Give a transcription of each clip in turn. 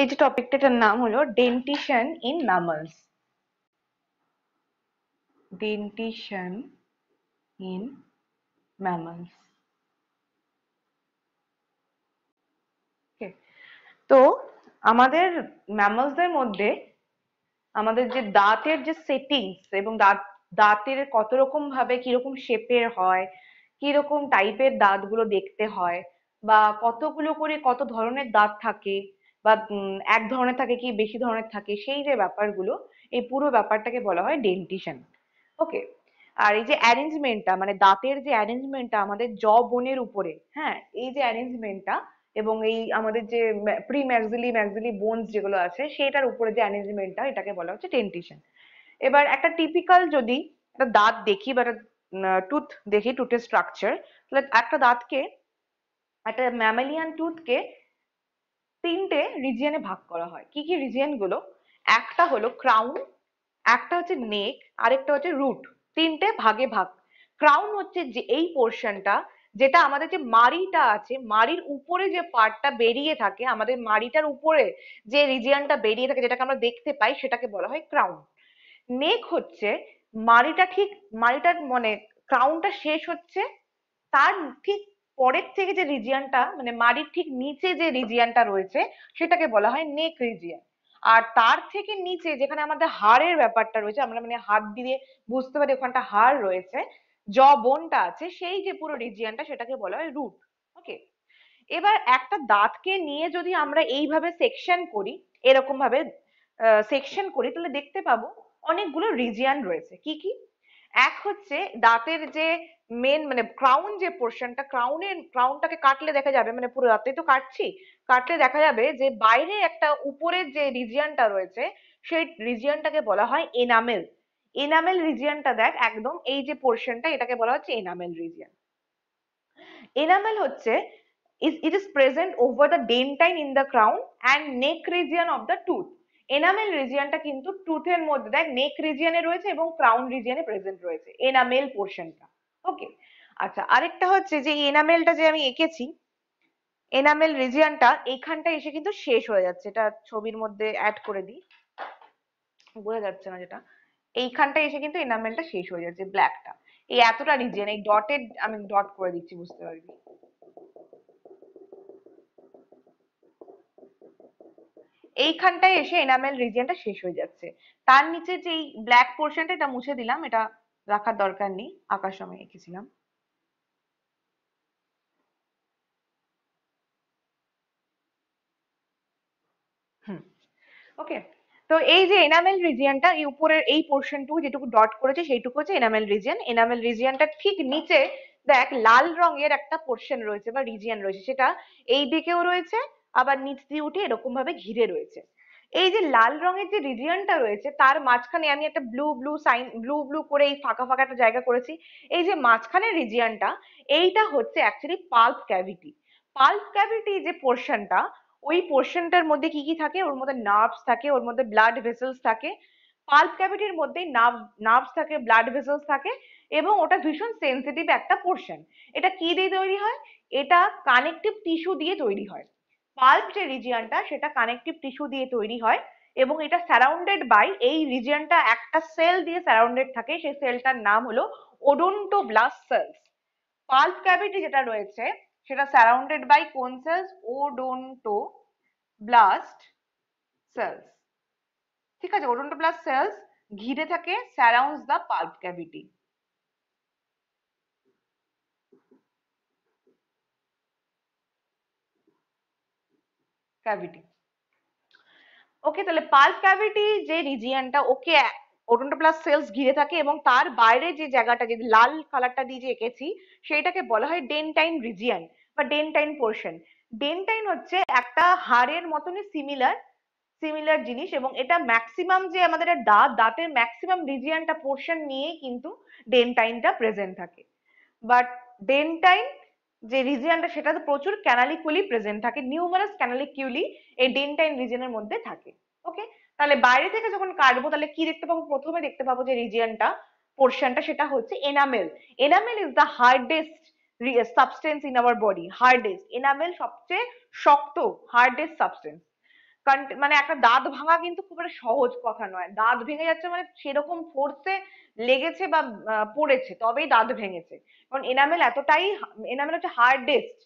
এই যে টপিকটার নাম হলো dentition in mammals. Dentition in mammals. তো আমাদের ম্যামলসদের মধ্যে আমাদের যে দাঁতের যে সেটিংস এবং দাঁতের কত রকম ভাবে কিরকম শেপের হয়, কিরকম টাইপের দাঁতগুলো দেখতে হয়, বা কতগুলো করে কত ধরনের দাঁত থাকে, বা এক ধরনের থাকে কি বেশি ধরনের থাকে, সেই যে ব্যাপারগুলো, এই পুরো ব্যাপারটাকে বলা হয় ডেন্টিশন। ওকে। আর এই যে অ্যারেঞ্জমেন্টটা, মানে দাঁতের যে অ্যারেঞ্জমেন্টটা আমাদের জ বোনের উপরে, হ্যাঁ, এই যে অ্যারেঞ্জমেন্টটা এবং এই আমাদের যে প্রি ম্যাক্সিলি বোনস যেগুলো আছে সেটার উপরে যে অ্যারেঞ্জমেন্টটা, এটাকে বলা হচ্ছে ডেন্টিশন। এবার একটা টিপিক্যাল যদি একটা দাঁত দেখি বা একটা টুথ দেখি, টুথের স্ট্রাকচার, তাহলে একটা দাঁতকে, একটা ম্যামালিয়ান টুথকে তিনটে রিজিয়নে ভাগ করা হয়। কি কি রিজিয়ন গুলো? একটা হলো ক্রাউন, একটা হচ্ছে নেক, আরেকটা হচ্ছে রুট। তিনটে ভাগে ভাগ। ক্রাউন হচ্ছে যে এই পোর্শনটা, যেটা আমাদের যে মাড়িটা আছে, মাড়ির উপরে যে পার্টটা বেরিয়ে থাকে, আমাদের মাড়িটার উপরে যে রিজিয়নটা বেরিয়ে থাকে যেটাকে আমরা দেখতে পাই, সেটাকে বলা হয় ক্রাউন। নেক হচ্ছে মাড়িটার মানে ক্রাউনটা শেষ হচ্ছে, তার ঠিক পরের থেকে যে রিজিয়নটা, মানে মাড়ির ঠিক নিচে যে রিজিয়নটা রয়েছে, সেটাকে বলা হয় নেক রিজিয়ন। আর তার থেকে নিচে যেখানে আমাদের হাড়ের ব্যাপারটা রয়েছে, আমরা মানে হাত দিয়ে বুঝতে পারি ওখানটা হাড় রয়েছে, জ বোনটা আছে, সেই যে পুরো রিজিয়নটা, সেটাকে বলা হয় রুট। ওকে। এবার একটা দাঁতকে নিয়ে যদি আমরা এইভাবে সেকশন করি, এরকম ভাবে সেকশন করি, তাহলে দেখতে পাবো অনেকগুলো রিজিয়ন রয়েছে। কি কি? এক হচ্ছে দাঁতের যে মেন মানে ক্রাউন যে পোর্শনটা, ক্রাউনটাকে কাটলে দেখা যাবে, মানে পুরো দাঁতে তো কাটছি, কাটলে দেখা যাবে যে বাইরে একটা উপরের যে রিজিয়নটা রয়েছে, সেই রিজিয়নটাকে বলা হয় এনামেল। এনামেল রিজিয়নটা দেখ, একদম এই যে পোর্শনটা, এটাকে বলা হচ্ছে এনামেল রিজিয়ন। Enamel হচ্ছে it is present over the dentine in the crown and neck region of the tooth. Enamel রিজিয়নটা কিন্তু টুথের মধ্যে দেখ নেক রিজিয়নে রয়েছে এবং ক্রাউন রিজিয়নে প্রেজেন্ট রয়েছে এনামেল পোর্শনটা। ওকে। আচ্ছা, আরেকটা হচ্ছে যে এনামেলটা যে আমি এঁকেছি, এনামেল রিজিয়নটা এইখানটা এসে কিন্তু শেষ হয়ে যাচ্ছে। এটা ছবির মধ্যে অ্যাড করে দিই, বোঝা যাচ্ছে না যেটা, এইখানটা এসে কিন্তু এনামেলটা শেষ হয়ে যাচ্ছে, ব্ল্যাকটা। এই এতটা রিজিয়ন, এই ডটেড, আমি ডট করে দিচ্ছি, বুঝতে পারবি। এইখানটায় এসে এনামেল রিজিয়নটা শেষ হয়ে যাচ্ছে। তার নিচে যে এই ব্ল্যাক পোর্শনটা, এটা মুছে দিলাম, এটা রাখার দরকার নেই, আঁকার সময় এঁকেছিলাম। হুম। ওকে। তো এই যে এনামেল রিজিয়নটা, এই উপরের এই পোর্শনটুকু যেটুকু ডট করেছে সেইটুকু হচ্ছে এনামেল রিজিয়ন। এনামেল রিজিয়নটা ঠিক নিচে দেখ লাল রঙের একটা পোর্শন রয়েছে বা রিজিয়ন রয়েছে, সেটা এই দিকেও রয়েছে, আবার নিচ দিয়ে উঠে এরকম ভাবে ঘিরে রয়েছে। এই যে লাল রঙের যে রিজিয়নটা রয়েছে, তার মাঝখানে আমি একটা blue blue sign, blue blue করে এই ফাঁকা ফাঁকা একটা জায়গা করেছি। এই যে মাঝখানের রিজিয়নটা, এইটা হচ্ছে actually pulp cavity. Pulp cavity যে পোর্শনটা, ওই পোর্শনটার মধ্যে কি কি থাকে? ওর মধ্যে নার্ভস থাকে, ওর মধ্যে ব্লাড ভেসেলস থাকে। পাল্প ক্যাভিটির মধ্যে নার্ভস থাকে, ব্লাড ভেসেলস থাকে, এবং ওটা ভীষণ সেন্সিটিভ একটা পোর্শন। এটা কি দিয়ে তৈরি হয়? এটা কানেকটিভ টিস্যু দিয়ে তৈরি হয়। পাল্প যে রিজিয়নটা, সেটা কানেকটিভ টিস্যু দিয়ে তৈরি হয়, এবং এটা সারাউন্ডেড বাই, এই রিজিয়নটা একটা সেল দিয়ে সারাউন্ডেড থাকে, সেই সেলটার নাম হলো ওডোন্টোব্লাস্ট সেলস। পাল্প ক্যাভিটি যেটা রয়েছে, সেটা সারাউন্ডেড বাই কোন সেলস? Odontoblast cells. ঠিক আছে, ওডোন্টোব্লাস্ট সেলস ঘিরে থাকে, surrounds the pulp cavity. Cavity. Okay, তাহলে পাল্প ক্যাভিটি যে রিজিয়নটা, ওকে, ওডোন্টোব্লাস্ট সেলস ঘিরে থাকে, এবং তার বাইরে যে জায়গাটা, যে লাল কালারটা দিয়ে যে এঁকেছি, সেইটাকে বলা হয় ডেন্টাইন রিজিয়ন বা ডেন্টাইন পোর্শন। ডেন্টাইন হচ্ছে একটা হাড়ের মতনই সিমিলার সিমিলার জিনিস, এবং এটা ম্যাক্সিমাম যে আমাদের দাঁতের ম্যাক্সিমাম রিজিয়নটা পোর্শন নিয়ে কিন্তু ডেন্টাইনটা প্রেজেন্ট থাকে। বাট ডেন্টাইন যে রিজিয়নটা, সেটা তো প্রচুর ক্যানালিকুলি প্রেজেন্ট থাকে, নিউমারাস ক্যানালিকিউলি এই ডেন্টাইন রিজিয়নের মধ্যে থাকে। ওকে। তাহলে বাইরে থেকে যখন কাটবো, তাহলে কি দেখতে পাবো? প্রথমে দেখতে পাবো যে রিজিয়নটা, পোর্শনটা, সেটা হচ্ছে enamel. Enamel is the hardest substance in our body. Hardest enamel, সবচেয়ে শক্ত, হার্ডেস্ট সাবস্টেন্স। মানে একটা দাঁত ভাঙা কিন্তু খুব একটা সহজ কথা নয়। দাঁত ভেঙে যাচ্ছে মানে সেরকম ফোর্সে লেগেছে বা পড়েছে তবেই দাঁত ভেঙেছে। কারণ এনামেল এতটাই, এনামেল হচ্ছে হার্ডেস্ট,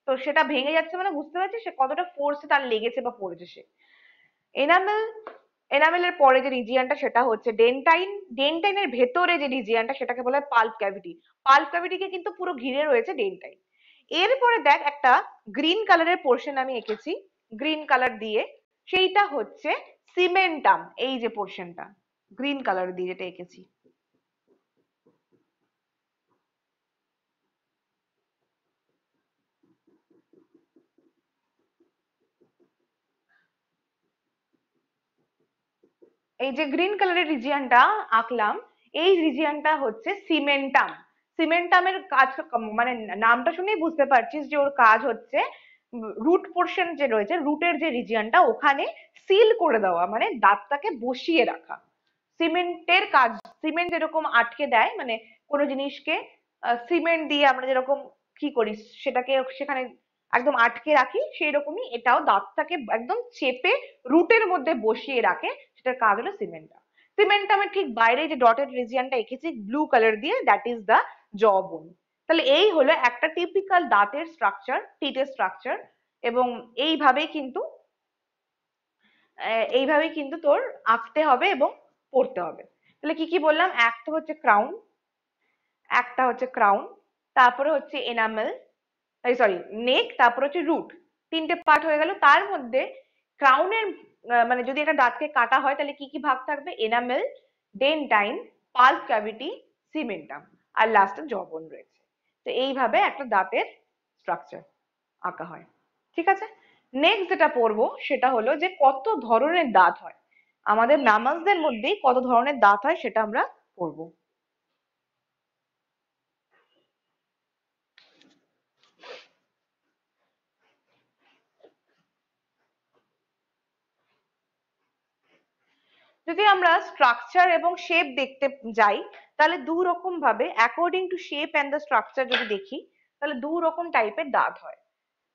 তো সেটা ভেঙে যাচ্ছে মানে বুঝতে পারছি সে কতটা ফোর্সে তার লেগেছে বা পড়েছে সে। এনামেল, এনামেলের পরে যে রিজিয়নটা সেটা হচ্ছে ডেন্টাইন। ডেন্টাইনের ভেতরে যে রিজিয়নটা সেটাকে বলা হয় পাল্প ক্যাভিটি। পাল্প ক্যাভিটিকে কিন্তু পুরো ঘিরে রয়েছে ডেন্টাইন। এরপরে দেখ একটা গ্রিন কালারের পোর্শন আমি এঁকেছি গ্রিন কালার দিয়ে, সেইটা হচ্ছে সিমেন্টাম। এই যে পোর্শনটা গ্রিন কালার দিয়ে যেটা এঁকেছি, এই যে গ্রিন কালারের রিজিয়নটা আঁকলাম, এই রিজিয়নটা হচ্ছে সিমেন্টাম। সিমেন্টামের কাজ মানে নামটা শুনেই বুঝতে পারছিস যে ওর কাজ হচ্ছে রুট পোর্শন যে রয়েছে, রুটের যে রিজিয়নটা ওখানে সিল করে দেওয়া, মানে দাঁতটাকে বসিয়ে রাখা। সিমেন্টের কাজ, সিমেন্ট যেরকম আটকে দেয়, মানে কোনো জিনিসকে সিমেন্ট দিয়ে আমরা যেরকম কি করি সেটাকে সেখানে একদম আটকে রাখি, সেই রকমই এটাও দাঁতটাকে একদম চেপে রুটের মধ্যে বসিয়ে রাখে। সেটার কাজ হলো সিমেন্টাম। সিমেন্টামের ঠিক বাইরে যে ডটেড রিজিয়নটা এঁকেছি ব্লু কালার দিয়ে, দ্যাট ইজ দ্য জ বোন। তাহলে এই হলো একটা টিপিক্যাল দাঁতের স্ট্রাকচার, টিটের স্ট্রাকচার। এবং এইভাবেই কিন্তু এইভাবেই কিন্তু তোর আঁকতে হবে এবং পড়তে হবে। তাহলে কি কি বললাম, একটা হচ্ছে ক্রাউন, একটা হচ্ছে ক্রাউন, তারপরে হচ্ছে এনামেল, সরি নেক, তারপর হচ্ছে রুট। তিনটে পার্ট হয়ে গেল। তার মধ্যে ক্রাউনের মানে যদি একটা দাঁতকে কাটা হয় তাহলে কি কি ভাগ থাকবে, এনামেল, ডেন্টাইন, পাল্প ক্যাভিটি, সিমেন্টাম, আর লাস্টে জবন রয়েছে। তো এইভাবে একটা দাঁতের স্ট্রাকচার আঁকা হয়। ঠিক আছে, নেক্সট যেটা পড়বো সেটা হলো যে কত ধরনের দাঁত হয়, আমাদের ম্যামালসদের মধ্যেই কত ধরনের দাঁত হয় সেটা আমরা পড়বো। যদি আমরা স্ট্রাকচার এবং শেপ দেখতে যাই তাহলে দু রকম ভাবে, according to shape and the structure যদি দেখি তাহলে দু রকম টাইপের দাঁত হয়।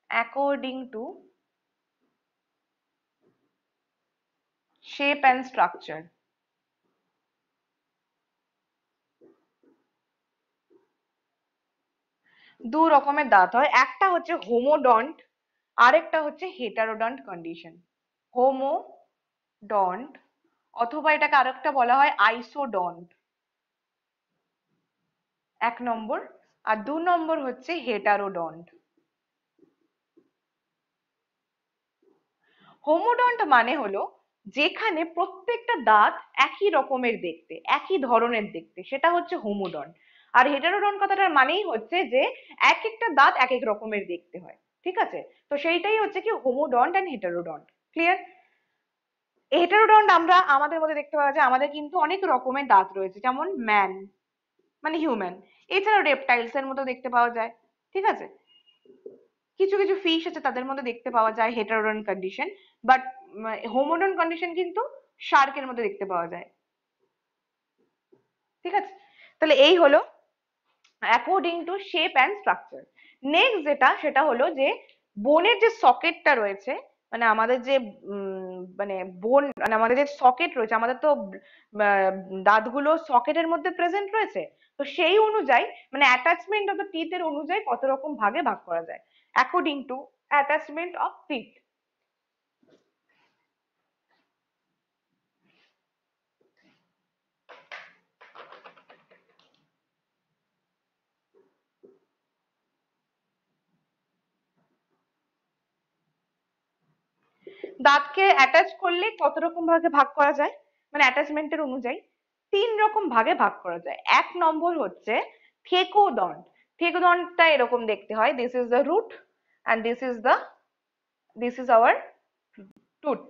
According to shape and structure দু রকমের দাঁত হয়। একটা হচ্ছে হোমোডন্ট, আরেকটা হচ্ছে হেটারোডন্ট কন্ডিশন। হোমোডন্ট অথবা এটাকে আরেকটা বলা হয় আইসোডন্ট, এক নম্বর। আর দু নম্বর হচ্ছে হেটারোডন্ট। হোমোডন্ট মানে হলো যেখানে প্রত্যেকটা দাঁত একই রকমের দেখতে, একই ধরনের দেখতে, সেটা হচ্ছে হোমোডন্ট। আর হেটারোডন্ট কথাটার মানেই হচ্ছে যে এক একটা দাঁত এক এক রকমের দেখতে হয়। ঠিক আছে, তো সেইটাই হচ্ছে কি হোমোডন্ট এন্ড হেটারোডন্ট। ক্লিয়ার? হেটারোডন্ট আমরা আমাদের মধ্যে দেখতে পাওয়া যায়, আমাদের কিন্তু অনেক রকমের দাঁত রয়েছে, যেমন ম্যান মানে হিউম্যান, এছাড়াও রেপটাইলস এর মধ্যে দেখতে পাওয়া যায়। ঠিক আছে, কিছু কিছু ফিশ আছে তাদের মধ্যে দেখতে পাওয়া যায় হেটারোডন্ট কন্ডিশন, বাট হোমোডন্ট কন্ডিশন কিন্তু শার্কের মধ্যে দেখতে পাওয়া যায়। ঠিক আছে, তাহলে এই হলো according to shape and structure. Next যেটা সেটা হলো যে বোনের যে সকেটটা রয়েছে, মানে আমাদের যে মানে বোন মানে আমাদের যে সকেট রয়েছে, আমাদের তো দাঁতগুলো সকেটের মধ্যে প্রেজেন্ট রয়েছে। তো সেই অনুযায়ী মানে অ্যাটাচমেন্ট অফ দ্য টিথ এর অনুযায়ী কত রকম ভাগে ভাগ করা যায়, according to attachment of teeth. দাঁতকে অ্যাটাচ করলে কত রকম ভাগে ভাগ করা যায়, মানে অ্যাটাচমেন্টের অনুযায়ী তিন রকম ভাগে ভাগ করা যায়। এক নম্বর হচ্ছে থেকোডন্ট। থেকোডন্টটা এরকম দেখতে হয়, this is the root and this is our tooth.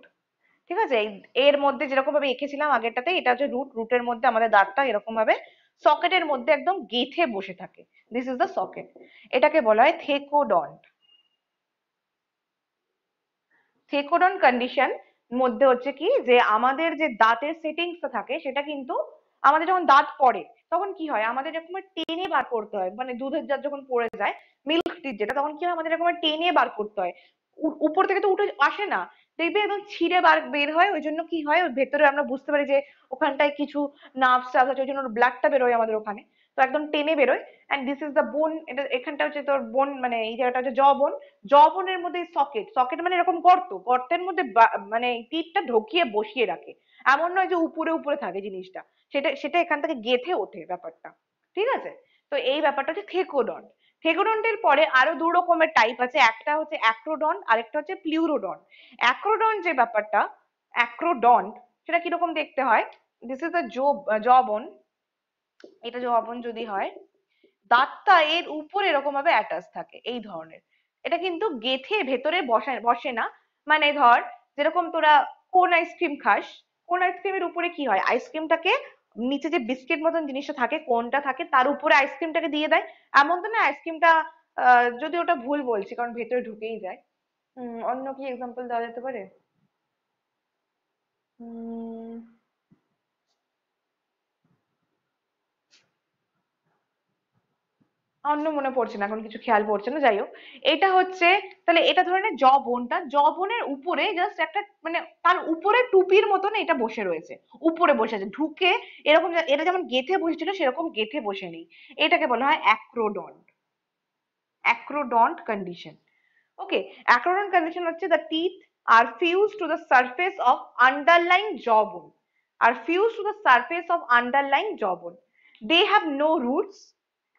ঠিক আছে, এর মধ্যে যেরকম ভাবে এঁকেছিলাম আগেরটাতে, এটা হচ্ছে রুট, রুটের মধ্যে আমাদের দাঁতটা এরকম ভাবে সকেটের মধ্যে একদম গেঁথে বসে থাকে, দিস ইজ দ্য সকেট। এটাকে বলা হয় থেকোডন্ট। থেকোডন কন্ডিশন মধ্যে হচ্ছে কি যে আমাদের যে দাঁতের সেটিংসটা থাকে সেটা কিন্তু আমাদের যখন দাঁত পড়ে তখন কি হয়, আমাদের এরকম টেনে বার করতে হয়, মানে দুধের দাঁত যখন পড়ে যায় মিল্ক টিথ যেটা, তখন কি হয় আমাদের এরকম টেনে বার করতে হয়, উপর থেকে তো উঠে আসে না, দেখবি একদম ছিঁড়ে বের হয়, ওই জন্য কি হয় ওর ভেতরে আমরা বুঝতে পারি যে ওখানটায় কিছু নার্ভস আছে, ওই জন্য ব্লাডটা বেরোয় আমাদের ওখানে। তো একদম টেনে বেরোয়। And this is the bone, এটা এখানটা হচ্ছে তোর বোন, মানে এই জায়গাটা হচ্ছে জবন। জবনের মধ্যে সকেট, সকেট মানে এরকম গর্ত, গর্তের মধ্যে মানে টিপটা ঢুকিয়ে বসিয়ে রাখে। এমন নয় যে উপরে উপরে থাকে জিনিসটা, সেটা সেটা এখান থেকে গেঁথে ওঠে ব্যাপারটা। ঠিক আছে? তো এই ব্যাপারটা হচ্ছে থেকোডন্ট। থেকোডন্টের পরে আরো দু রকমের টাইপ আছে, একটা হচ্ছে অ্যাক্রোডন্ট, আরেকটা হচ্ছে প্লিউরোডন্ট। অ্যাক্রোডন্ট যে ব্যাপারটা, অ্যাক্রোডন্ট, সেটা কিরকম দেখতে হয়, দিস ইজ দ্য জবন। এটা জবন যদি হয়, দাঁতটা এর উপরে এরকম ভাবে অ্যাটাচ থাকে এই ধরনের। এটা কিন্তু গেথে ভেতরে বসে বসে না। মানে ধর, যেরকম তোরা কোন আইসক্রিম খাস, কোন আইসক্রিমের উপরে কি হয়, আইসক্রিমটাকে নিচে যে বিস্কিট মতন জিনিসটা থাকে, কোনটা থাকে, তার উপরে আইসক্রিমটাকে দিয়ে দেয়। এমন তো না আইসক্রিমটা, যদি ওটা ভুল বলছি কারণ ভেতরে ঢুকেই যায়। অন্য কি এক্সাম্পল দেওয়া যেতে পারে? উম অন্য মনে পড়ছে না এখন, কিছু খেয়াল পড়ছে না, যাই হোক। এটা হচ্ছে, তাহলে এটা ধরে নে জবনটা, জবনের উপরে জাস্ট একটা মানে তার উপরে টুপির মতন এটা বসে রয়েছে, উপরে বসে আছে ঢুকে, এরকম এটা যেমন গেথে বসেছিল সেরকম গেথে বসে নেই। এটাকে বলা হয় অ্যাক্রোডন্ট, অ্যাক্রোডন্ট কন্ডিশন। ওকে, অ্যাক্রোডন্ট কন্ডিশন হচ্ছে the teeth are fused to the surface of underlying jawbone, are fused to the surface of underlying jawbone. They have no roots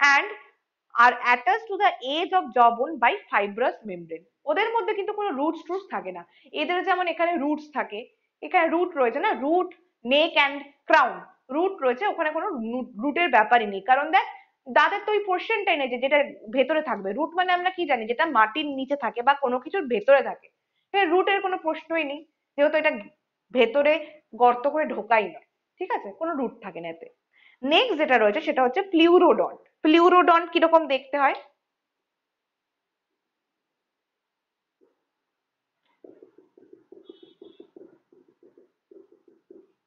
and are attached to the edge of jawbone by fibrous membrane. ওদের মধ্যে কিন্তু কোনো roots টুটস থাকে না। এদের যেমন এখানে roots থাকে, এখানে রুট রয়েছে না, root, neck and crown, root রয়েছে, ওখানে কোনো রুটের ব্যাপারই নেই। কারণ দেখ, দাঁতের তো ওই পোর্শনটাই নেই যে যেটা ভেতরে থাকবে। রুট মানে আমরা কি জানি, যেটা মাটির নিচে থাকে বা কোনো কিছুর ভেতরে থাকে। রুটের কোনো প্রশ্নই নেই, যেহেতু এটা ভেতরে গর্ত করে ঢোকাই নয়। ঠিক আছে, কোনো রুট থাকে না এতে। নেক্সট যেটা রয়েছে সেটা হচ্ছে প্লিউরোডন্ট। প্লিউরোডন্ট কিরকম দেখতে হয়?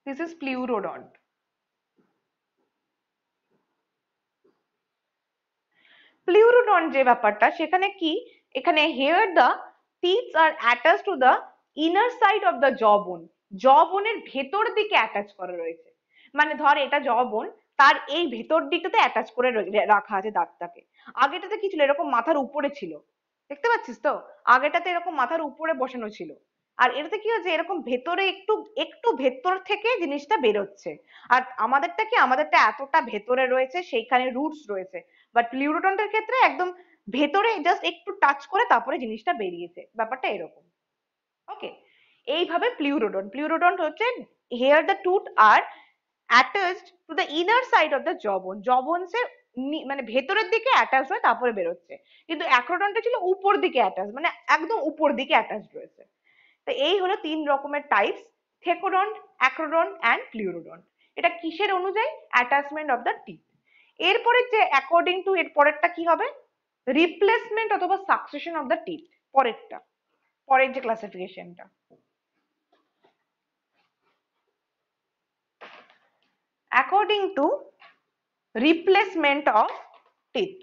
This is প্লিউরোডন্ট। প্লিউরোডন্ট যে ব্যাপারটা, সেখানে কি, এখানে here the teeths are attach to the inner side of the jaw bone, জ বোনের ভেতর দিকে অ্যাটাচ করা রয়েছে। মানে ধর এটা জ বোন, তার এই ভেতর দিকটাতে অ্যাটাচ করে রাখা আছে দাঁতটাকে। আগেটাতে কি ছিল, এরকম মাথার উপরে ছিল, দেখতে পাচ্ছিস তো, আগেটাতে এরকম মাথার উপরে বসানো ছিল। আর এটাতে কি হচ্ছে, এরকম ভেতরে একটু একটু ভেতর থেকে জিনিসটা বেরোচ্ছে। আর আমাদেরটা কি, আমাদেরটা এতটা ভেতরে রয়েছে, সেইখানে রুটস রয়েছে। বাট প্লিউরোডন্টের ক্ষেত্রে একদম ভেতরে জাস্ট একটু টাচ করে তারপরে জিনিসটা বেরিয়েছে, ব্যাপারটা এরকম। ওকে, এইভাবে প্লিউরোডন্ট, প্লিউরোডন্ট হচ্ছে here the tooth are attached to the inner side of the jawbone, jawbones এর মানে ভেতরের দিকে অ্যাটাচ হয়ে তারপরে বেরোচ্ছে। কিন্তু অ্যাক্রোডন্টটা ছিল উপর দিকে অ্যাটাচ, মানে একদম উপর দিকে অ্যাটাচ রয়েছে। তো এই হলো তিন রকমের টাইপস, থেকোডন্ট, অ্যাক্রোডন্ট অ্যান্ড প্লিউরোডন্ট। এটা কিসের অনুযায়ী, অ্যাটাচমেন্ট অফ দ্য টিথ। এরপরে যে অ্যাকর্ডিং টু এর পরেরটা কি হবে, রিপ্লেসমেন্ট অথবা সাকসেশন অফ দ্য টিথ। পরেরটা, পরের যে ক্লাসিফিকেশনটা, according to replacement of teeth।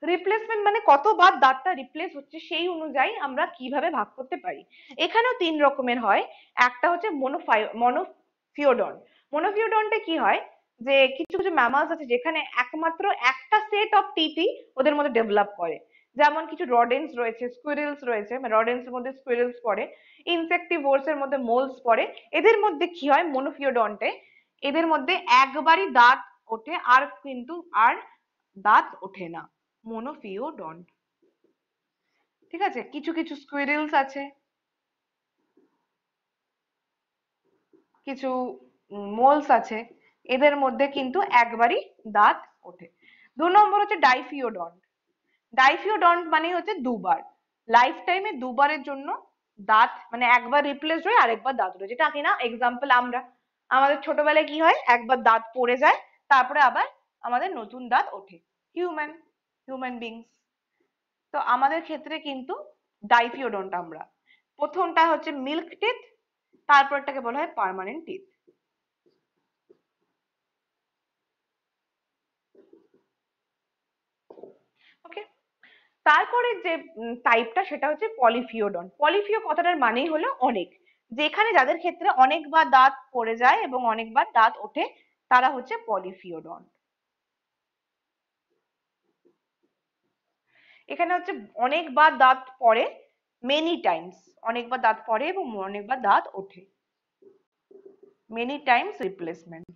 Replacement মানে কতবার দাঁতটা রিপ্লেস হচ্ছে সেই অনুযায়ী আমরা কিভাবে ভাগ করতে পারি। এখানেও তিন রকমের হয়। একটা হচ্ছে মনোফিওডন। মনোফিওডন্টে কি হয়, যে কিছু কিছু ম্যামালস আছে যেখানে একমাত্র একটা সেট অফ টিথই ওদের মধ্যে ডেভেলপ করে। যেমন কিছু রডেন্টস রয়েছে, স্কুইরেলস রয়েছে, রডেন্টস এর মধ্যে স্কুইরেলস পড়ে, ইনসেক্টিভোরস এর মধ্যে মোলস পড়ে। এদের মধ্যে কি হয় মনোফিওডন্টে, এদের মধ্যে একবারই দাঁত ওঠে, আর কিন্তু আর দাঁত ওঠে না, মনোফিওডন্ট। ঠিক আছে, কিছু কিছু স্কুইরেলস আছে, কিছু মোলস আছে, এদের মধ্যে কিন্তু একবারই দাঁত ওঠে। দু নম্বর হচ্ছে ডাইফিওডন্ট। ডাইফিওডন্ট মানে হচ্ছে দুবার, লাইফ টাইমে দুবারের জন্য দাঁত, মানে একবার রিপ্লেস হয়ে আরেকবার দাঁত ওঠে। যেটা কিনা এক্সাম্পল আমরা, আমাদের ছোটবেলায় কি হয়, একবার দাঁত পড়ে যায়, তারপরে আবার আমাদের নতুন দাঁত ওঠে। Human, human beings. তো আমাদের ক্ষেত্রে কিন্তু ডাইফিওডন্ট আমরা, প্রথমটা হচ্ছে মিল্ক টিথ, তারপরটাকে বলা হয় পার্মানেন্ট টিথ। ওকে, তারপরে যে টাইপটা সেটা হচ্ছে পলিফিওডন। পলিফিও কথাটার মানেই হলো অনেক, যেখানে যাদের ক্ষেত্রে অনেকবার দাঁত পড়ে যায় এবং অনেকবার দাঁত ওঠে তারা হচ্ছে পলিফিওডন। এখানে হচ্ছে অনেকবার দাঁত পড়ে, মেনি টাইমস, অনেকবার দাঁত পড়ে এবং অনেকবার দাঁত ওঠে, many times replacement,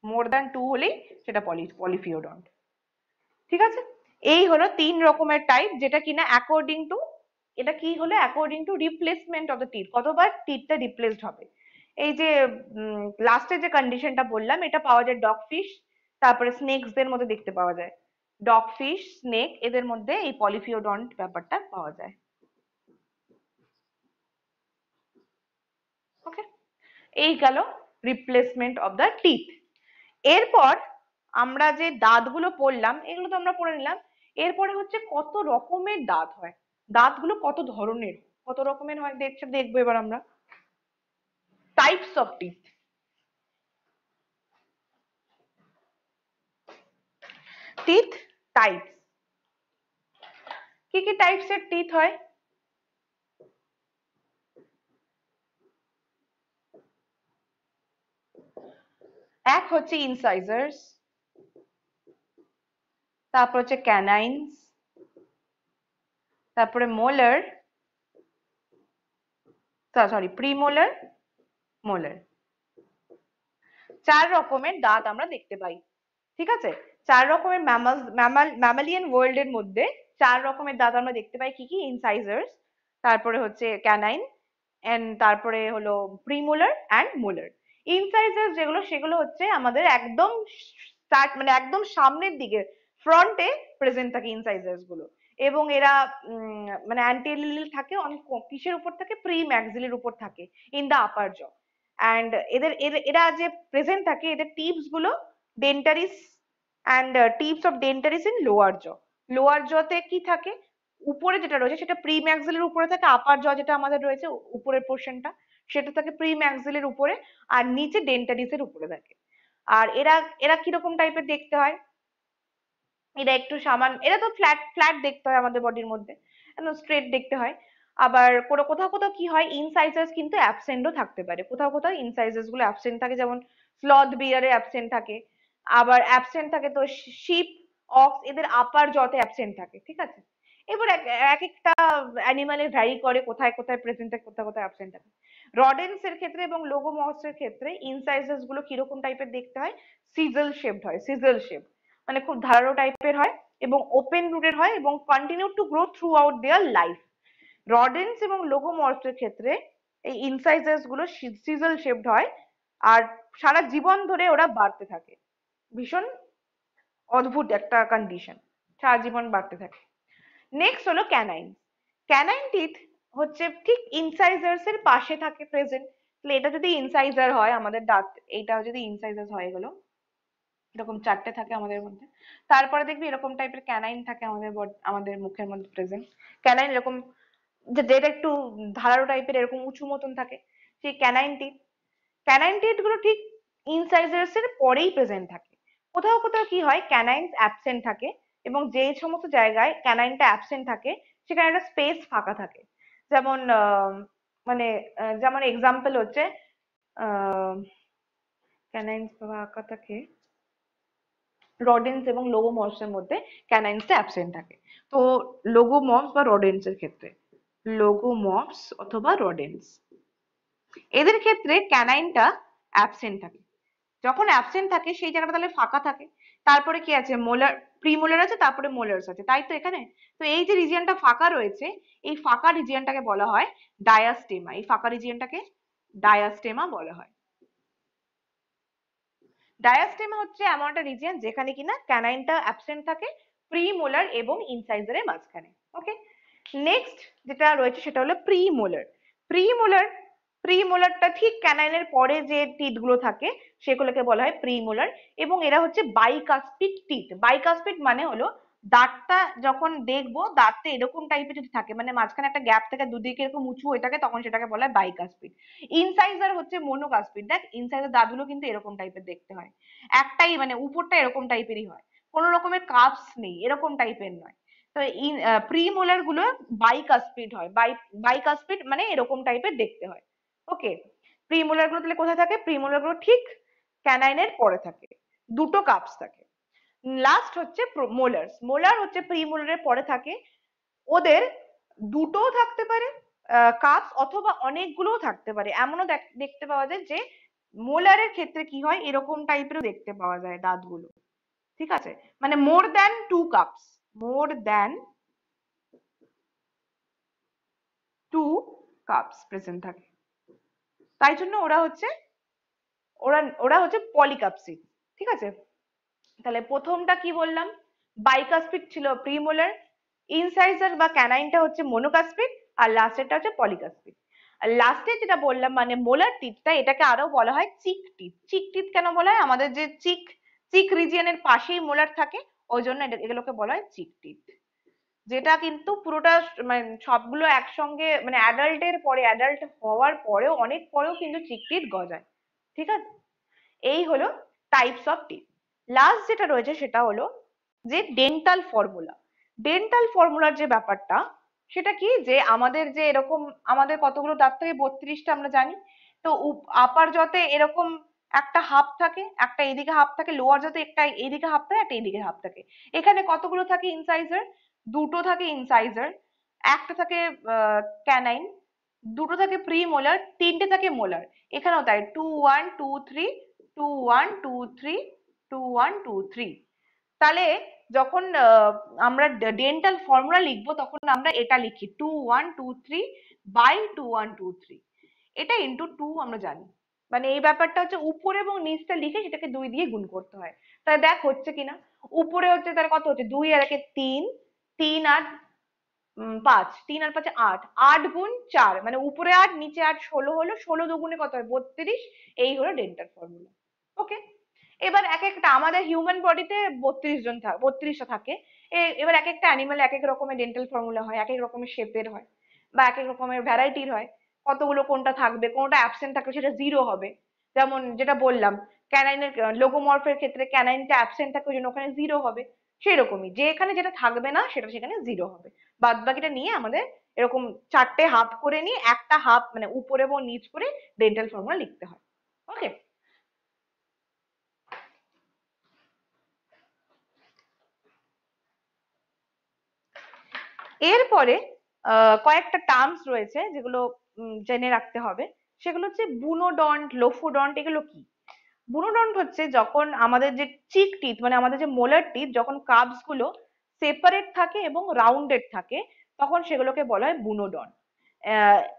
more than two হলেই সেটা পলিফিওডন্ট। ঠিক আছে, এই হলো তিন রকমের টাইপ, যেটা কিনা অ্যাকর্ডিং টু, এটা কি হলো according to replacement of the teeth, কতবার টিথটা রিপ্লেসড হবে। এই যে লাস্টে যে কন্ডিশনটা বললাম এটা পাওয়া যায় ডগ ফিশ, তারপরে স্নেকসদের মধ্যে দেখতে পাওয়া যায়, ডগ ফিশ, স্নেক, এদের মধ্যে এই পলিফিওডন্ট ব্যাপারটা পাওয়া যায়। ওকে, এই গেল রিপ্লেসমেন্ট অফ দ্য টিথ। এরপর আমরা যে দাঁতগুলো পড়লাম এগুলো তো আমরা পড়ে নিলাম, এরপরে হচ্ছে কত রকমের দাঁত হয়, দাঁতগুলো কত ধরনের, কত রকমের হয় দেখবো এবার আমরা। Types of teeth. Teeth types, কি কি টাইপস এর টিথ হয়? এক হচ্ছে ইনসাইজার্স, তারপর হচ্ছে ক্যানাইন্স, তারপরে মোলার, সরি প্রিমোলার, মোলার। চার রকমের দাঁত আমরা দেখতে পাই। ঠিক আছে, চার রকমের ম্যামালিয়ান ওয়ার্ল্ড এর মধ্যে চার রকমের দাঁত আমরা দেখতে পাই, কি কি? ইনসাইজার্স, তারপরে হচ্ছে ক্যানাইন, এন্ড তারপরে হলো প্রিমোলার অ্যান্ড মোলার। ইনসাইজার্স যেগুলো সেগুলো হচ্ছে আমাদের একদম স্টার্ট, মানে একদম সামনের দিকে, ফ্রন্টে প্রেজেন্ট থাকে ইনসাইজার্স গুলো, এবং এরা মানে অ্যান্টেরিয়রলি থাকে, কিসের উপর থাকে? প্রি ম্যাক্সিলের উপর থাকে, ইন দা আপার জ। অ্যান্ড এরা যে প্রেজেন্ট থাকে, এদের টিপস গুলো dentaries, and tips of dentaries in lower jaw. Lower জতে কি থাকে? উপরে যেটা রয়েছে সেটা প্রি ম্যাক্সিলের উপরে থাকে, আপার জ যেটা আমাদের রয়েছে উপরের পোর্শনটা সেটা থাকে প্রি ম্যাক্সিলের উপরে, আর নিচে ডেন্টারিসের উপরে থাকে। আর এরা এরা কিরকম টাইপের দেখতে হয়? এরা একটু এরা তো ফ্ল্যাট ফ্ল্যাট দেখতে হয় আমাদের বডির মধ্যে, একদম স্ট্রেট দেখতে হয়। আবার কোথাও কোথাও কি হয়, ইনসাইজার্স কিন্তু অ্যাবসেন্টও থাকতে পারে, কোথাও কোথাও ইনসাইজার্স গুলো অ্যাবসেন্ট থাকে, যেমন স্লথ বিয়ারে অ্যাবসেন্ট থাকে, আবার অ্যাবসেন্ট থাকে তো শিপ, অক্স, এদের আপার জতে অ্যাবসেন্ট থাকে। ঠিক আছে, এবার এক এক একটা অ্যানিমালের ভ্যারি করে কোথায় কোথায় প্রেজেন্ট থাকে, কোথায় কোথায় অ্যাবসেন্ট থাকে। রডেন্স এর ক্ষেত্রে এবং লোগোমর্স এর ক্ষেত্রে ইনসাইজার্স গুলো কিরকম টাইপের দেখতে হয়? সিজল শেপড হয়, সিজল শেপ, মানে খুব ধারালো টাইপের হয় এবং ওপেন রুটেড হয় এবং continue to grow through out their life. Rodents এবং লোগোমর্ফের ক্ষেত্রে এই ইনসাইজার্স গুলো সিজল শেপড হয় আর সারা জীবন ধরে ওরা বাড়তে থাকে, ভীষণ অদ্ভুত একটা কন্ডিশন, সারা জীবন বাড়তে থাকে। নেক্সট হলো ক্যানাইন। ক্যানাইন টিথ হচ্ছে ঠিক ইনসাইজার্স এর পাশে থাকে প্রেজেন্ট। তাহলে এটা যদি ইনসাইজার হয় আমাদের দাঁত, এইটা যদি ইনসাইজার হয়, এগুলো এরকম চারটে থাকে আমাদের মধ্যে, তারপরে দেখবি এরকম টাইপের ক্যানাইন থাকে আমাদের আমাদের মুখের মধ্যে প্রেজেন্ট। ক্যানাইন এরকম যেটা একটু ধারালো টাইপের এরকম উঁচু মতন থাকে, সেই ক্যানাইন টিথ। ক্যানাইন টিথ গুলো ঠিক ইনসাইজার্স এর পরেই প্রেজেন্ট থাকে। কোথাও কোথাও কি হয়, ক্যানাইন অ্যাবসেন্ট থাকে, এবং যে সমস্ত জায়গায় ক্যানাইনটা অ্যাবসেন্ট থাকে সেখানে একটা স্পেস ফাঁকা থাকে, যেমন মানে যেমন এক্সাম্পল হচ্ছে ক্যানাইন ফাঁকা থাকে রডেন্স এবং লোগোমর্স এর মধ্যে, ক্যানাইন্সটা অ্যাবসেন্ট থাকে। তো লোগোমর্স বা রডেন্স এর ক্ষেত্রে, লোগোমর্স অথবা রডেন্স, এদের ক্ষেত্রে ক্যানাইনটা অ্যাবসেন্ট থাকে। যখন অ্যাবসেন্ট থাকে সেই জায়গাটা তাহলে ফাঁকা থাকে। তারপরে কি আছে? মোলার, প্রিমোলার আছে, তারপরে মোলার্স আছে, তাই তো এখানে। তো এই যে রিজিয়নটা ফাঁকা রয়েছে, এই ফাঁকা রিজিয়নটাকে বলা হয় ডায়াস্টেমা। এই ফাঁকা রিজিয়নটাকে ডায়াস্টেমা বলা হয়। ডায়াস্টেমা হচ্ছে এমন একটা রিজিয়ন যেখানে কিনা ক্যানাইনটা অ্যাবসেন্ট থাকে প্রিমোলার এবং ইনসাইজারের মাঝখানে। ওকে, নেক্সট যেটা রয়েছে সেটা হলো প্রিমোলার। প্রিমোলার, প্রিমোলারটা ঠিক ক্যানাইনের পরে যে টিথ গুলো থাকে সেগুলোকে বলা হয় প্রিমোলার, এবং এরা হচ্ছে বাইকাস্পিড টিথ। বাইকাস্পিড মানে হলো দাঁতটা যখন দেখবো, দাঁতটা এরকম টাইপের যদি থাকে, মানে মাঝখানে একটা গ্যাপ থাকে, দুদিকে এরকম উঁচু হয়ে থাকে, তখন সেটাকে বলা হয় বাইকাসপিড। ইনসাইজার হচ্ছে মোনোকাসপিড। দেখ ইনসাইজার দাঁতগুলো কিন্তু এরকম টাইপের দেখতে হয়, একটাই মানে উপরটা এরকম টাইপেরই হয়, কোনো রকমের কাপস নেই, এরকম টাইপের নয়। তো প্রিমোলার গুলো বাইকাসপিড হয়, বাইকাসপিড মানে এরকম টাইপের দেখতে হয়। ওকে, প্রিমোলার গুলো তাহলে কোথায় থাকে? প্রিমোলার গুলো ঠিক ক্যানাইনের পরে থাকে, দুটো কাপস থাকে। লাস্ট হচ্ছে মোলার্স। মোলার হচ্ছে প্রিমোলারের পরে থাকে। ওদের দুটোও থাকতে পারে কাপস, অথবা অনেকগুলোও থাকতে পারে। এমনও দেখতে পাওয়া যায় যে মোলারের ক্ষেত্রে কি হয়, এরকম টাইপেরও দেখতে পাওয়া যায় দাঁতগুলো। ঠিক আছে, মানে more than two cusps, more than two cusps present থাকে। তাই জন্য ওরা ওরা হচ্ছে পলিকাপসিড। ঠিক আছে, তাহলে প্রথমটা কি বললাম? বাইকাসপিড ছিল প্রিমোলার, ইনসাইজার বা ক্যানাইনটা হচ্ছে মোনোকাসপিড, আর লাস্টেরটা হচ্ছে পলিকাসপিড। আর লাস্টে যেটা বললাম মানে মোলার টিথটা, এটাকে আরো বলা হয় চিক টিথ। চিক টিথ কেন বলা হয়? আমাদের যে চিক চিক রিজিয়নের পাশেই মোলার থাকে, ওই জন্য এগুলোকে বলা হয় চিক টিথ। যেটা কিন্তু পুরোটা মানে সবগুলো একসঙ্গে, মানে অ্যাডাল্টের পরে, অ্যাডাল্ট হওয়ার পরেও অনেক পরেও কিন্তু চিক টিথ গজায়। ঠিক আছে, এই হলো টাইপস অফ টিথ। লাস্ট যেটা রয়েছে সেটা হলো যে ডেন্টাল ফর্মুলা। ডেন্টাল ফর্মুলার যে ব্যাপারটা, সেটা কি যে আমাদের যে এরকম, আমাদের কতগুলো দাঁত থাকে? 32টা আমরা জানি। তো আপার যতে এরকম একটা হাফ থাকে, একটা এইদিকে হাফ থাকে, লোয়ার যতে একটা এইদিকে হাফ থাকে, একটা এইদিকে হাফ থাকে। এখানে কতগুলো থাকে ইনসাইজার? দুটো থাকে ইনসাইজার, একটা থাকে ক্যানাইন, দুটো থাকে প্রিমোলার, তিনটে থাকে মোলার। এখানেও তাই, 2 1 2 3, 2 1 2 3, 2 1 2 3। তাহলে যখন আমরা ডেন্টাল ফর্মুলা লিখবো, তখন আমরা এটা লিখি 2 1 2 3/2 1 2 3। এটা ইন্টু 2 আমরা জানি, মানে এই ব্যাপারটা হচ্ছে উপরে এবং নিচটা লিখে সেটাকে 2 দিয়ে গুণ করতে হয়। তাহলে দেখ হচ্ছে কিনা। উপরে হচ্ছে তাহলে কত হচ্ছে, 2 আর 1 3, 3 আর 5, 3 আর 5 8, 8 গুণ 4, মানে উপরে 8 নিচে 8 16 হলো, 16 দুগুণে কত হয়? 32। এই হলো ডেন্টাল ফর্মুলা। ওকে, এবার এক একটা আমাদের হিউম্যান বডিতে 32টা থাকে। এবার এক একটা অ্যানিমাল এক এক রকমের ডেন্টাল ফর্মুলা হয়, এক এক রকমের শেপের হয়, বা এক এক রকমের ভ্যারাইটির হয়। কতগুলো কোনটা থাকবে, কোনটা অ্যাবসেন্ট থাকবে সেটা জিরো হবে। যেমন যেটা বললাম, ক্যানাইনের লোগোমরফের ক্ষেত্রে ক্যানাইনটা অ্যাবসেন্ট থাকে, ওই জন্য ওখানে জিরো হবে। সেরকমই যে এখানে যেটা থাকবে না সেটা সেখানে জিরো হবে। বাদ বাকিটা নিয়ে আমাদের এরকম চারটে হাফ করে নিয়ে একটা হাফ মানে উপরে এবং নিচ করে ডেন্টাল ফর্মুলা লিখতে হয়। ওকে, এরপরে কয়েকটা টার্মস রয়েছে যেগুলো জেনে রাখতে হবে। সেগুলো হচ্ছে বুনোডন্ট, লোফোডন্ট। এগুলো কি? বুনোডন্ট হচ্ছে যখন আমাদের যে চিক টিথ, মানে আমাদের যে মোলার টিথ, যখন কাপস গুলো সেপারেট থাকে এবং রাউন্ডেড থাকে, তখন সেগুলোকে বলা হয় বুনোডন্ট।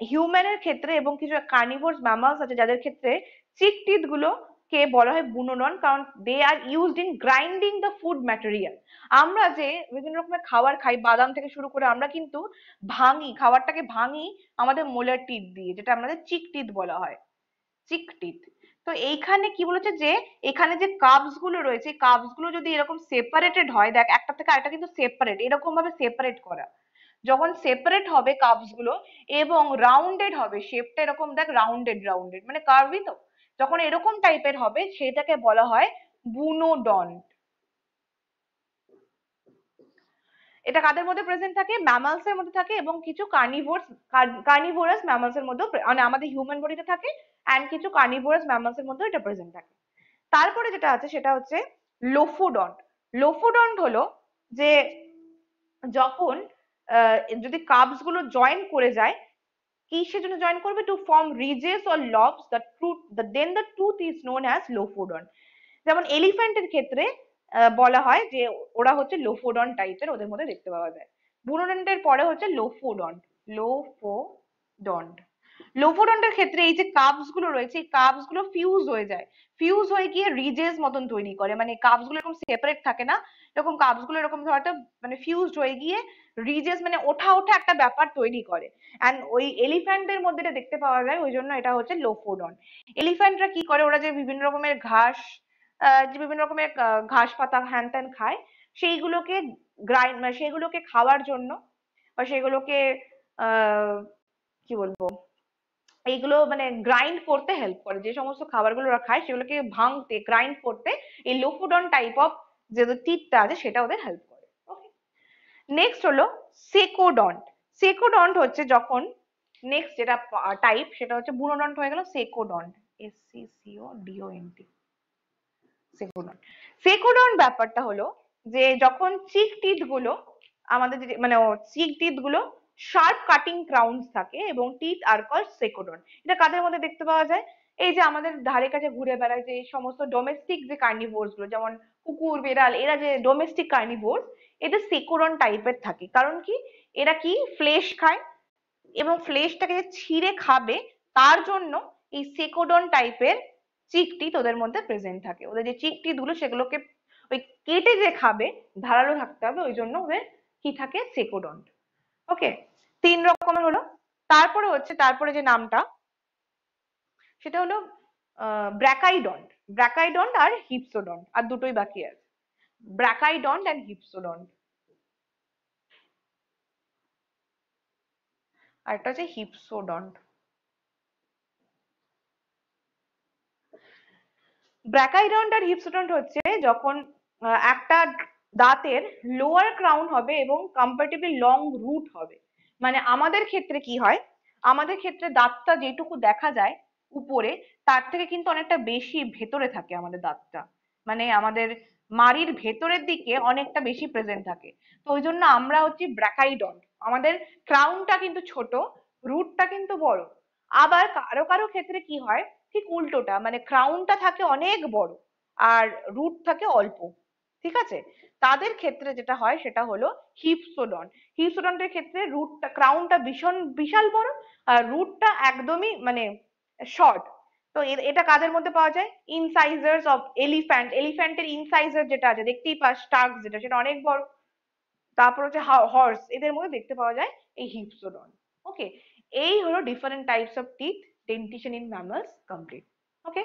হিউম্যানের ক্ষেত্রে এবং কিছু কার্নিভোরস ম্যামালস আছে যাদের ক্ষেত্রে চিক টিথ গুলো কে বলা হয় বুনোডন্ট, কারণ they are used in grinding the food material. আমরা যে বিভিন্ন রকমের খাবার খাই, বাদাম থেকে শুরু করে, আমরা কিন্তু ভাঙি, খাবারটাকে ভাঙি আমাদের মোলার টিথ দিয়ে, যেটা আমাদের চিক টিথ বলা হয়, চিক টিথ। তো এইখানে কি বলেছে যে এখানে যে কার্বস গুলো রয়েছে, কার্বস গুলো যদি এরকম সেপারেটেড হয়, দেখ একটা থেকে আরেকটা কিন্তু সেপারেট, এরকম ভাবে সেপারেট করা, যখন সেপারেট হবে কার্বস গুলো এবং রাউন্ডেড হবে, শেপটা এরকম দেখ, রাউন্ডেড রাউন্ডেড মানে কার্ভই তো, যখন এরকম টাইপের হবে সেটাকে বলা হয় বুনোডন্ট। এটা কাদের মধ্যে প্রেজেন্ট থাকে? ম্যামালস এর মধ্যে থাকে, এবং কিছু কার্নিভোরাস ম্যামালস এর মধ্যেও মানে আমাদের হিউম্যান বডিতে থাকে, অ্যান্ড কিছু কার্নিভোরাস ম্যামালস এর মধ্যেও এটা প্রেজেন্ট থাকে। তারপরে যেটা আছে সেটা হচ্ছে লোফোডন্ট। লোফোডন্ট হলো যে যখন যদি কার্বস গুলো জয়েন করে যায়, কিসের জন্য জয়েন করবে? To form ridges or lobes, the truth then the tooth is known as lophodont. যেমন এলিফ্যান্টের ক্ষেত্রে বলা হয় যে ওরা হচ্ছে লোফোডন টাইপের, ওদের মধ্যে দেখতে পাওয়া যায়। বুনোডন্টের পরে হচ্ছে লোফোডন্ট। লোফোডন্ট, লোফোডন্টের ক্ষেত্রে এই যে কার্বস গুলো রয়েছে, এই কার্বস গুলো ফিউজ হয়ে যায়, ফিউজ হয়ে গিয়ে রিজেস মতন তৈরি করে, মানে কার্বস গুলো এরকম সেপারেট থাকে না, এরকম কার্বস গুলো এরকম হয়তো মানে ফিউজড হয়ে গিয়ে রিজেস মানে ওঠা ওঠা একটা ব্যাপার তৈরি করে। অ্যান্ড ওই এলিফ্যান্টের মধ্যে এটা দেখতে পাওয়া যায়, ওই জন্য এটা হচ্ছে লোফোডন। এলিফ্যান্টরা কি করে, ওরা যে বিভিন্ন রকমের ঘাস, যে বিভিন্ন রকমের ঘাস পাতা হ্যান ত্যান খায়, সেইগুলোকে গ্রাইন্ড মানে সেগুলোকে খাওয়ার জন্য বা সেগুলোকে আহ কি বলবো, এইগুলো মানে গ্রাইন্ড করতে হেল্প করে, যে সমস্ত খাবারগুলো ওরা খায় সেগুলোকে ভাঙতে গ্রাইন্ড করতে এই লোফোডন টাইপ অফ যে টিথটা আছে সেটা ওদের হেল্প করে। ওকে, নেক্সট হলো সেকোডন্ট। সেকোডন্ট হচ্ছে যখন নেক্সট যেটা টাইপ সেটা হচ্ছে বুনোডন্ট হয়ে গেল সেকোডন্ট, SCCODONT, সেকোডন্ট। সেকোডন্ট ব্যাপারটা হলো যে যখন চিক টিথ গুলো আমাদের মানে চিক টিথ গুলো শার্প কাটিং ক্রাউনস থাকে এবং টিথ আর কল সেকোডন্ট। এটা কাদের মধ্যে দেখতে পাওয়া যায়? এই যে আমাদের ধারে কাছে ঘুরে বেড়ায় যে সমস্ত ডোমেস্টিক যে কার্নিভোরস গুলো, যেমন কুকুর বেড়াল, এরা যে ডোমেস্টিক কার্নিভোরস, এদের সেকোডন্ট টাইপের থাকে। কারণ কি, এরা কি ফ্লেশ খায় এবং ফ্লেশটাকে যে ছিঁড়ে খাবে, তার জন্য এই সেকোডন টাইপের চিক টিথ ওদের মধ্যে প্রেজেন্ট থাকে। ওদের যে চিক টিথ গুলো সেগুলোকে ওই কেটে যে খাবে, ধারালো থাকতে হবে, ওই জন্য ওদের কি থাকে, সেকোডন্ট। ওকে, তিন রকমের হলো। তারপরে হচ্ছে, তারপরে যে নামটা সেটা হলো ব্র্যাকাইডন্ট। ব্র্যাকাইডন্ট আর হিপসোডন্ট, আর দুটোই বাকি আছে, ব্র্যাকাইডন্ট অ্যান্ড হিপসোডন্ট। আর একটা হচ্ছে হিপসোডন্ট। ব্র্যাকাইডন্ট আর হিপসোডন্ট হচ্ছে যখন একটা দাঁতের লোয়ার ক্রাউন হবে এবং কম্পারেটিভলি লং রুট হবে। মানে আমাদের ক্ষেত্রে কি হয়, আমাদের ক্ষেত্রে দাঁতটা যেটুকু দেখা যায় উপরে, তার থেকে কিন্তু অনেকটা বেশি ভেতরে থাকে আমাদের দাঁতটা। মানে আমাদের মাড়ির ভেতরের দিকে অনেকটা বেশি প্রেজেন্ট থাকে। তো ওই জন্য আমরা হচ্ছি ব্র্যাকাইডন্ট। আমাদের ক্রাউনটা কিন্তু ছোট, রুটটা কিন্তু বড়। আবার কারো কারো ক্ষেত্রে কি হয়, ঠিক উল্টোটা, মানে ক্রাউনটা থাকে অনেক বড় আর রুট থাকে অল্প। ঠিক আছে, তাদের ক্ষেত্রে যেটা হয় সেটা হলো হিপসোডন। হিপসোডন্টের ক্ষেত্রে রুটটা, ক্রাউনটা ভীষণ বিশাল বড় আর রুটটা একদমই মানে শর্ট। তো এটা কাদের মধ্যে পাওয়া যায়? ইনসাইজার্স অফ এলিফ্যান্ট। এলিফ্যান্টের ইনসাইজার যেটা আছে দেখতেই পাস, টাগ যেটা, সেটা অনেক বড়। তারপর হচ্ছে হর্স, এদের মধ্যে দেখতে পাওয়া যায় এই হিপসোডন। ওকে, এই হলো different types of teeth dentition in mammals complete. Okay.